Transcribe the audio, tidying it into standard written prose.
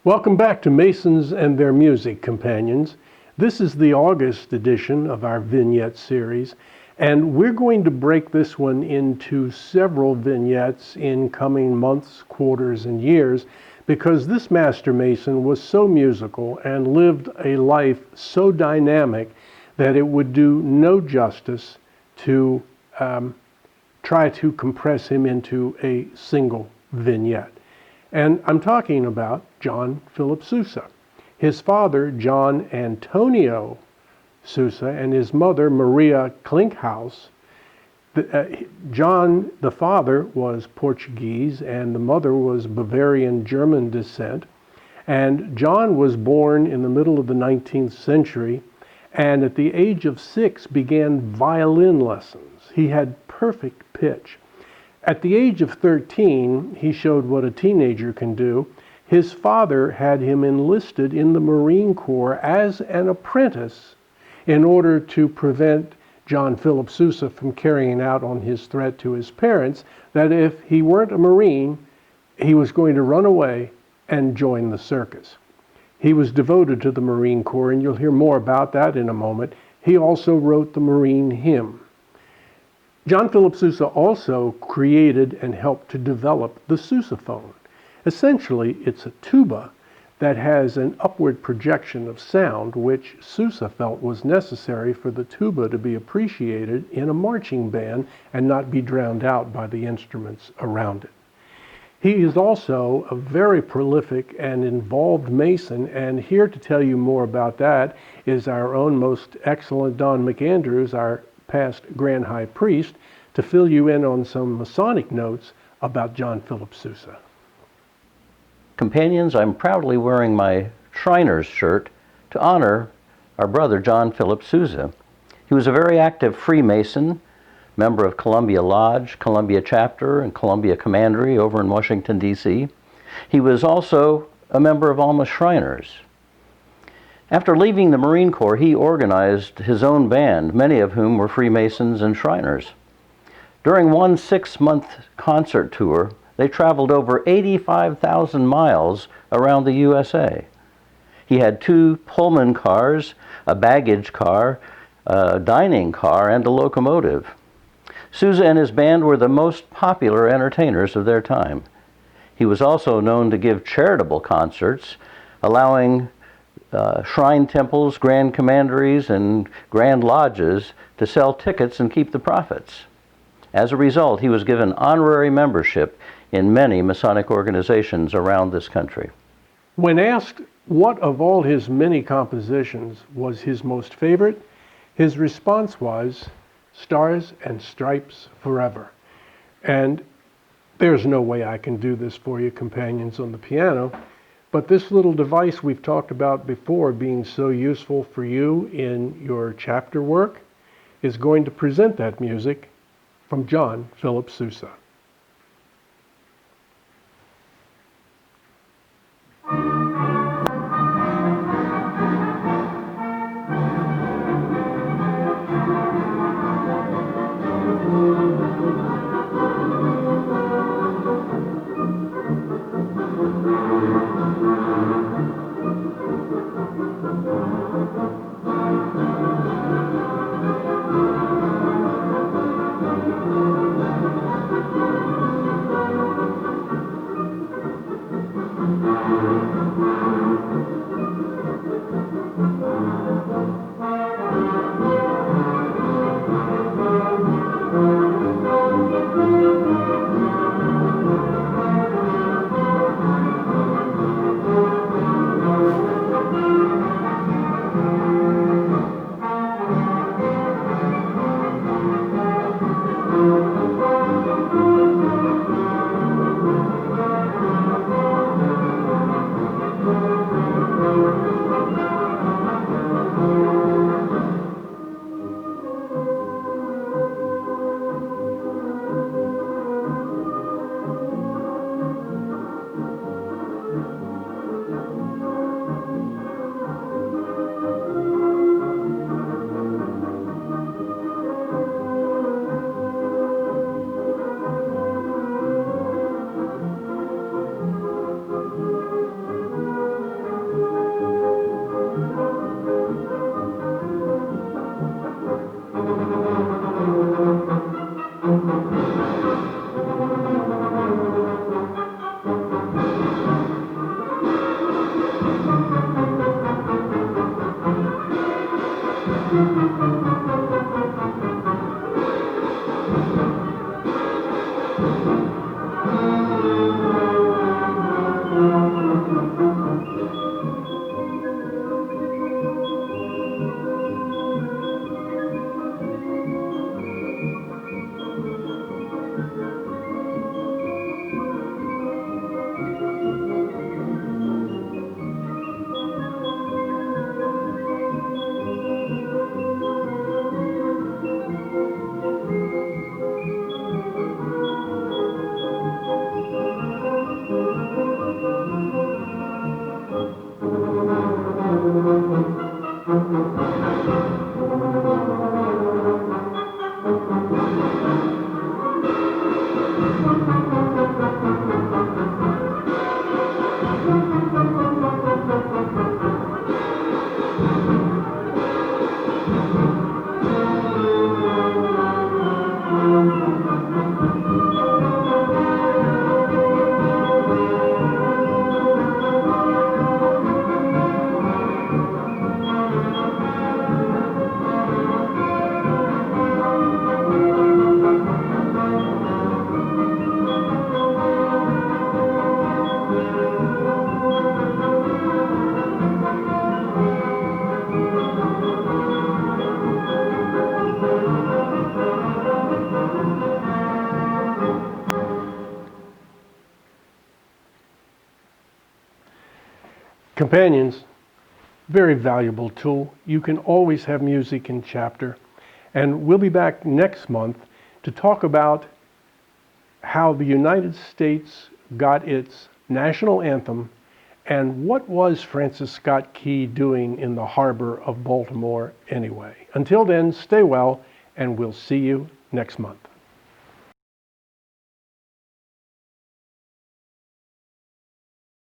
Welcome back to Masons and Their Music, companions. This is the August edition of our vignette series, and we're going to break this one into several vignettes in coming months, quarters, and years, because this Master Mason was so musical and lived a life so dynamic that it would do no justice to try to compress him into a single vignette. And I'm talking about JohnPhilipSousa. His father, John Antonio Sousa, and his mother, Maria Klinkhaus. John, the father, was Portuguese, and the mother was Bavarian German descent. And John was born in the middle of the 19th century, and at the age of 6 began violin lessons. He had perfect pitch. At the age of 13, he showed what a teenager can do. His father had him enlisted in the Marine Corps as an apprentice in order to prevent JohnPhilipSousa from carrying out on his threat to his parents that if he weren't a Marine, he was going to run away and join the circus. He was devoted to the Marine Corps, and you'll hear more about that in a moment. He also wrote the Marine hymn. JohnPhilipSousa also created and helped to develop the Sousaphone. Essentially, it's a tuba that has an upward projection of sound, which Sousa felt was necessary for the tuba to be appreciated in a marching band and not be drowned out by the instruments around it. He is also a very prolific and involved Mason, and here to tell you more about that is our own most excellent Don McAndrews, our past Grand High Priest, to fill you in on some Masonic notes about JohnPhilipSousa. Companions, I'm proudly wearing my Shriner's shirt to honor our brother JohnPhilipSousa. He was a very active Freemason, member of Columbia Lodge, Columbia Chapter, and Columbia Commandery over in Washington, D.C. He was also a member of Alma Shriners. After leaving the Marine Corps, he organized his own band, many of whom were Freemasons and Shriners. During one 6-month concert tour, they traveled over 85,000 miles around the USA. He had 2 Pullman cars, a baggage car, a dining car, and a locomotive. Sousa and his band were the most popular entertainers of their time. He was also known to give charitable concerts, allowing shrine temples, grand commanderies, and grand lodges to sell tickets and keep the profits. As a result, he was given honorary membership in many Masonic organizations around this country. When asked what of all his many compositions was his most favorite, his response was, "Stars and Stripes Forever." And there's no way I can do this for you, companions, on the piano, but this little device we've talked about before being so useful for you in your chapter work is going to present that music from JohnPhilipSousa. Companions, very valuable tool. You can always have music in chapter. And we'll be back next month to talk about how the United States got its national anthem and what was Francis Scott Key doing in the harbor of Baltimore anyway. Until then, stay well, and we'll see you next month.